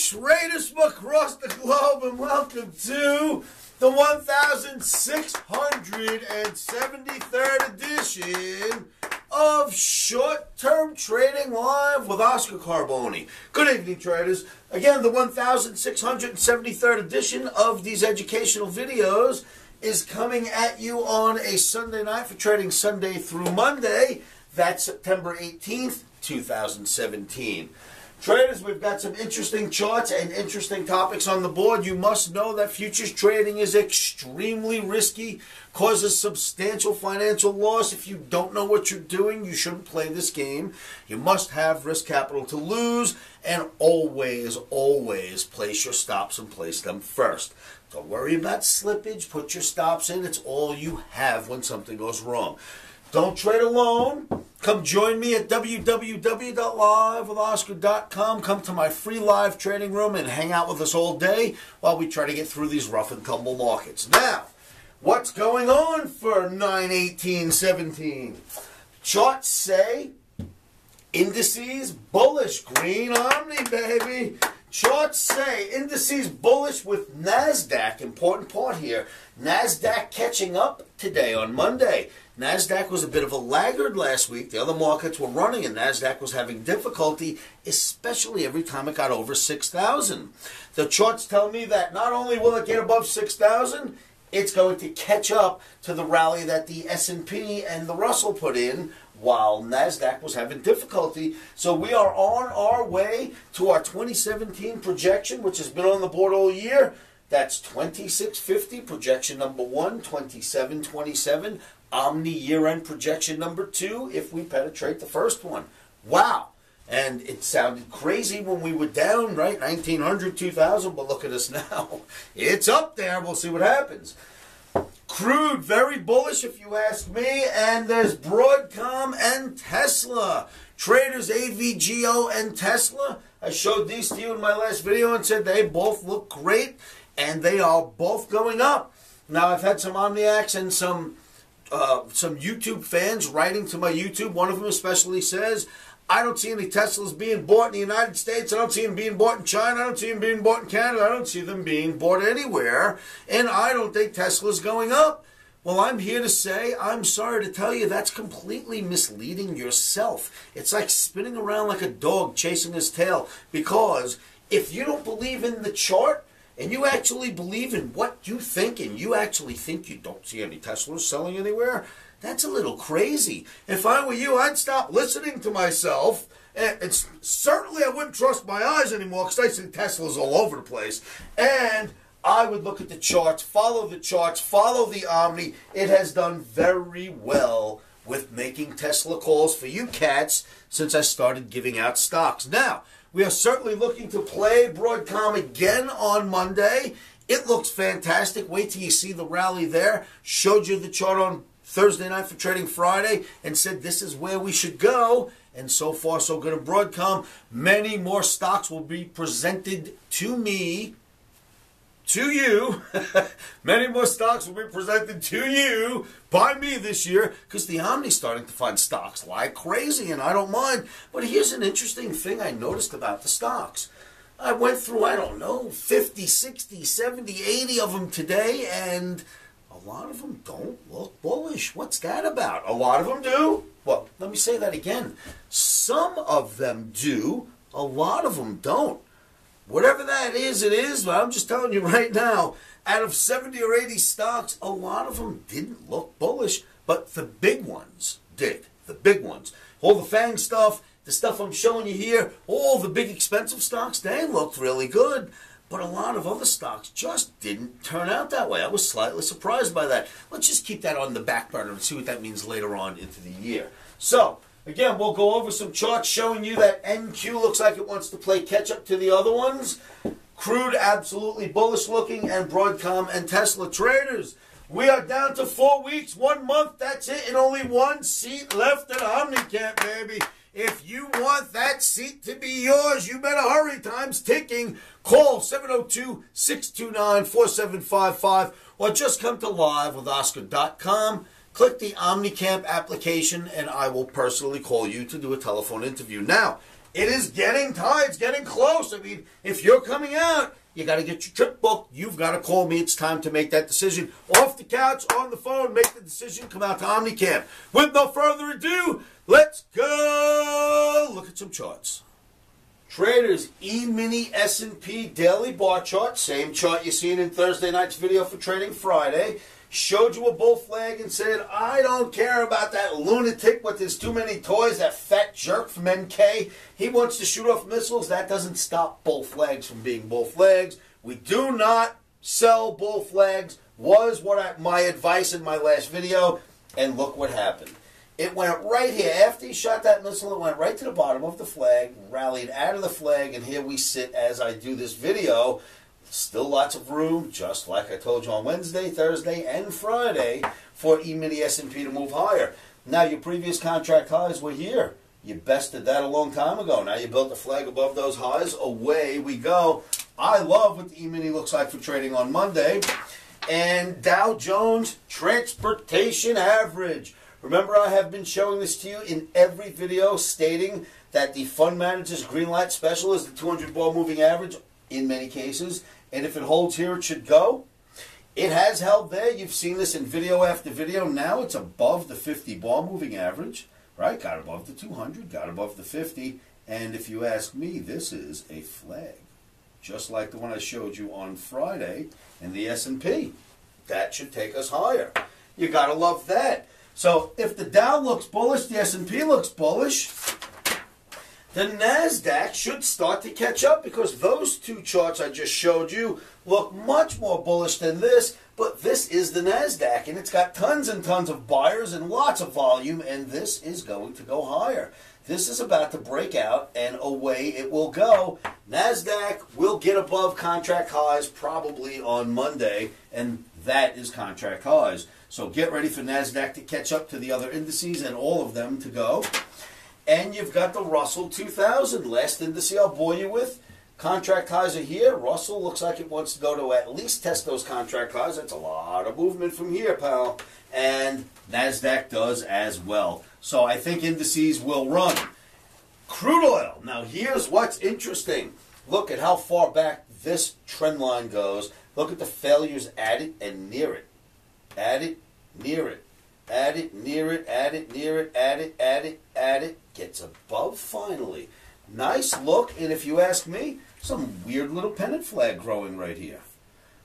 Traders from across the globe, and welcome to the 1673rd edition of Short-Term Trading Live with Oscar Carboni. Good evening, traders. Again, the 1673rd edition of these educational videos is coming at you on a Sunday night for trading Sunday through Monday. That's September 18th, 2017. Traders, we've got some interesting charts and interesting topics on the board. You must know that futures trading is extremely risky, causes substantial financial loss. If you don't know what you're doing, you shouldn't play this game. You must have risk capital to lose, and always, always place your stops and place them first. Don't worry about slippage. Put your stops in. It's all you have when something goes wrong. Don't trade alone. Come join me at www.livewithoscar.com. Come to my free live trading room and hang out with us all day while we try to get through these rough and tumble markets. Now, what's going on for 9/18/17? Charts say indices bullish. Green Omni, baby. Charts say indices bullish with NASDAQ. Important part here. NASDAQ catching up today on Monday. NASDAQ was a bit of a laggard last week. The other markets were running and NASDAQ was having difficulty, especially every time it got over 6,000. The charts tell me that not only will it get above 6,000, it's going to catch up to the rally that the S&P and the Russell put in while NASDAQ was having difficulty. So we are on our way to our 2017 projection, which has been on the board all year. That's 2650, projection number 1, 2727. Omni year-end projection number 2 if we penetrate the first one. Wow. And it sounded crazy when we were down, right? 1900, 2000, but look at us now. It's up there. We'll see what happens. Crude, very bullish if you ask me. And there's Broadcom and Tesla. Traders, AVGO and Tesla. I showed these to you in my last video and said they both look great. And they are both going up. Now, I've had some Omniacs and some YouTube fans writing to my YouTube. One of them especially says, I don't see any Teslas being bought in the United States. I don't see them being bought in China. I don't see them being bought in Canada. I don't see them being bought anywhere. And I don't think Tesla's going up. Well, I'm here to say, I'm sorry to tell you, that's completely misleading yourself. It's like spinning around like a dog chasing his tail. Because if you don't believe in the chart, and you actually believe in what you think, and you actually think you don't see any Teslas selling anywhere, that's a little crazy. If I were you, I'd stop listening to myself, and certainly I wouldn't trust my eyes anymore because I see Teslas all over the place. And I would look at the charts, follow the Omni. It has done very well with making Tesla calls for you cats since I started giving out stocks. Now, we are certainly looking to play Broadcom again on Monday. It looks fantastic. Wait till you see the rally there. Showed you the chart on Thursday night for Trading Friday and said this is where we should go. And so far, so good at Broadcom. Many more stocks will be presented to me, to you. Many more stocks will be presented to you by me this year because the Omni's starting to find stocks like crazy, and I don't mind. But here's an interesting thing I noticed about the stocks. I went through, I don't know, 50, 60, 70, 80 of them today, and a lot of them don't look bullish. What's that about? A lot of them do? Well, let me say that again. Some of them do. A lot of them don't. Whatever that is, it is. But I'm just telling you right now, out of 70 or 80 stocks, a lot of them didn't look bullish, but the big ones did. The big ones. All the FANG stuff, the stuff I'm showing you here, all the big expensive stocks, they looked really good. But a lot of other stocks just didn't turn out that way. I was slightly surprised by that. Let's just keep that on the back burner and see what that means later on into the year. So, again, we'll go over some charts showing you that NQ looks like it wants to play catch-up to the other ones. Crude, absolutely bullish looking, and Broadcom and Tesla. Traders, we are down to 4 weeks, 1 month, that's it, and only one seat left at OmniCamp, baby. If you want that seat to be yours, you better hurry. Time's ticking. Call 702-629-4755 or just come to livewithoscar.com. click the OmniCamp application and I will personally call you to do a telephone interview. Now, it is getting tight. It's getting close. I mean, if you're coming out, you got to get your trip booked. You've got to call me. It's time to make that decision. Off the couch, on the phone, make the decision. Come out to OmniCamp. With no further ado, let's go. Look at some charts. Traders, E-mini S&P daily bar chart. Same chart you seen in Thursday night's video for Trading Friday. Showed you a bull flag and said, I don't care about that lunatic with his too many toys, that fat jerk from NK. He wants to shoot off missiles. That doesn't stop bull flags from being bull flags. We do not sell bull flags, was my advice in my last video. And look what happened. It went right here. After he shot that missile, it went right to the bottom of the flag, rallied out of the flag, and here we sit as I do this video. Still lots of room, just like I told you on Wednesday, Thursday, and Friday, for E-mini S&P to move higher. Now, your previous contract highs were here. You bested that a long time ago. Now you built a flag above those highs. Away we go. I love what the E-mini looks like for trading on Monday. And Dow Jones Transportation Average. Remember, I have been showing this to you in every video, stating that the fund manager's green light special is the 200 bar moving average in many cases. And if it holds here, it should go. It has held there. You've seen this in video after video. Now it's above the 50 bar moving average, right? Got above the 200, got above the 50. And if you ask me, this is a flag, just like the one I showed you on Friday in the S&P. That should take us higher. You got to love that. So if the Dow looks bullish, the S&P looks bullish, the NASDAQ should start to catch up, because those two charts I just showed you look much more bullish than this, but this is the NASDAQ, and it's got tons and tons of buyers and lots of volume, and this is going to go higher. This is about to break out, and away it will go. NASDAQ will get above contract highs probably on Monday, and that is contract highs. So get ready for NASDAQ to catch up to the other indices and all of them to go. And you've got the Russell 2000, last index I'll bore you with. Contract highs are here. Russell looks like it wants to go to at least test those contract highs. That's a lot of movement from here, pal. And NASDAQ does as well. So I think indices will run. Crude oil. Now here's what's interesting. Look at how far back this trend line goes. Look at the failures at it and near it. At it, near it. Add it, near it, add it, near it, add it, add it, add it. Gets above finally. Nice look, and if you ask me, some weird little pennant flag growing right here.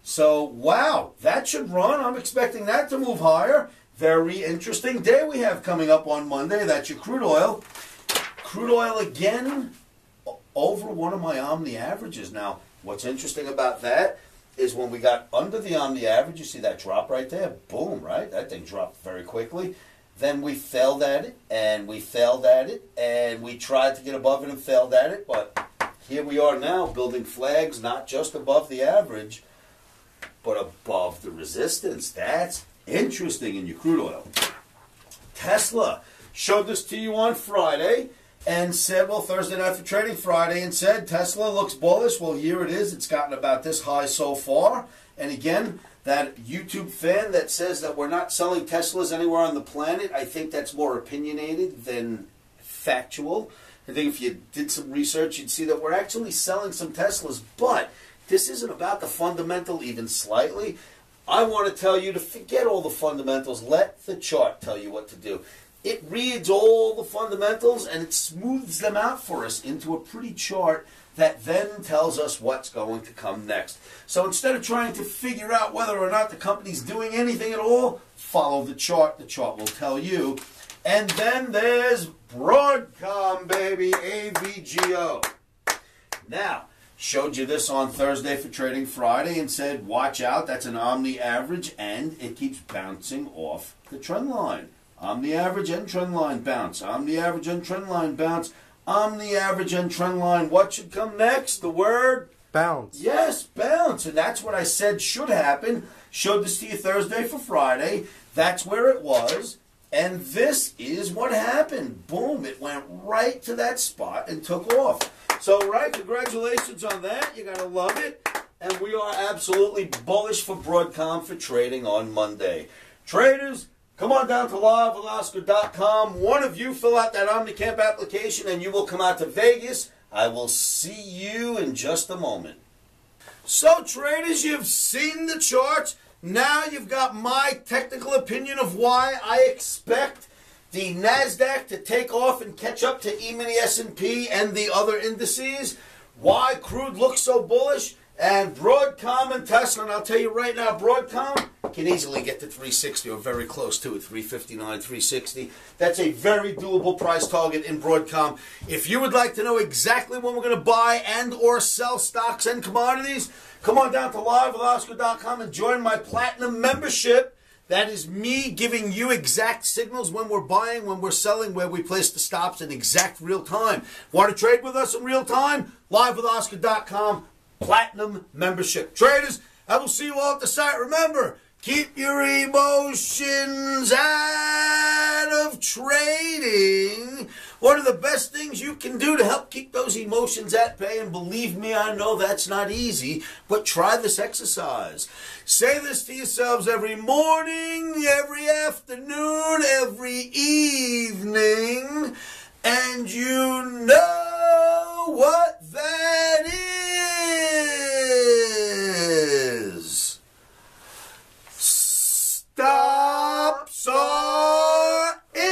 So, wow, that should run. I'm expecting that to move higher. Very interesting day we have coming up on Monday. That's your crude oil. Crude oil again over one of my OMNI averages. Now, what's interesting about that is when we got under the OMNI average, you see that drop right there? Boom, right? That thing dropped very quickly. Then we failed at it, and we failed at it, and we tried to get above it and failed at it, but here we are now building flags not just above the average, but above the resistance. That's interesting in your crude oil. Tesla showed this to you on Friday and said, well, Thursday night for Trading Friday, and said Tesla looks bullish. Well, here it is. It's gotten about this high so far. And again, that YouTube fan that says that we're not selling Teslas anywhere on the planet, I think that's more opinionated than factual. I think if you did some research, you'd see that we're actually selling some Teslas, but this isn't about the fundamental even slightly. I want to tell you to forget all the fundamentals. Let the chart tell you what to do. It reads all the fundamentals and it smooths them out for us into a pretty chart that then tells us what's going to come next. So instead of trying to figure out whether or not the company's doing anything at all, follow the chart. The chart will tell you. And then there's Broadcom, baby, AVGO. Now, showed you this on Thursday for Trading Friday and said, watch out, that's an OMNI average, and it keeps bouncing off the trend line. OMNI average and trend line bounce. OMNI average and trend line bounce. OMNI average and trend line. What should come next? The word? Bounce. Yes, bounce. And that's what I said should happen. Showed this to you Thursday for Friday. That's where it was. And this is what happened. Boom. It went right to that spot and took off. So, right, congratulations on that. You got to love it. And we are absolutely bullish for Broadcom for trading on Monday. Traders, come on down to livealaska.com. One of you fill out that OmniCamp application and you will come out to Vegas. I will see you in just a moment. So traders, you've seen the charts. Now you've got my technical opinion of why I expect the NASDAQ to take off and catch up to emini S&P and the other indices. Why crude looks so bullish. And Broadcom and Tesla, and I'll tell you right now, Broadcom can easily get to 360 or very close to it, 359, 360. That's a very doable price target in Broadcom. If you would like to know exactly when we're going to buy and or sell stocks and commodities, come on down to livealaska.com and join my Platinum membership. That is me giving you exact signals when we're buying, when we're selling, where we place the stops in exact real time. Want to trade with us in real time? livealaska.com. Platinum membership. Traders, I will see you all at the site. Remember, keep your emotions out of trading. One of the best things you can do to help keep those emotions at bay, and believe me, I know that's not easy, but try this exercise. Say this to yourselves every morning, every afternoon, every evening, and you know what that is. Stops are in.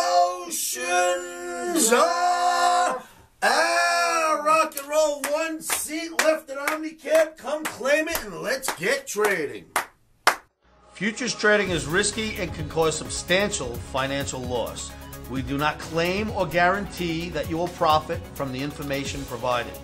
Emotions are out. Rock and roll. One seat left at OmniCamp. Come claim it and let's get trading. Futures trading is risky and can cause substantial financial loss. We do not claim or guarantee that you will profit from the information provided.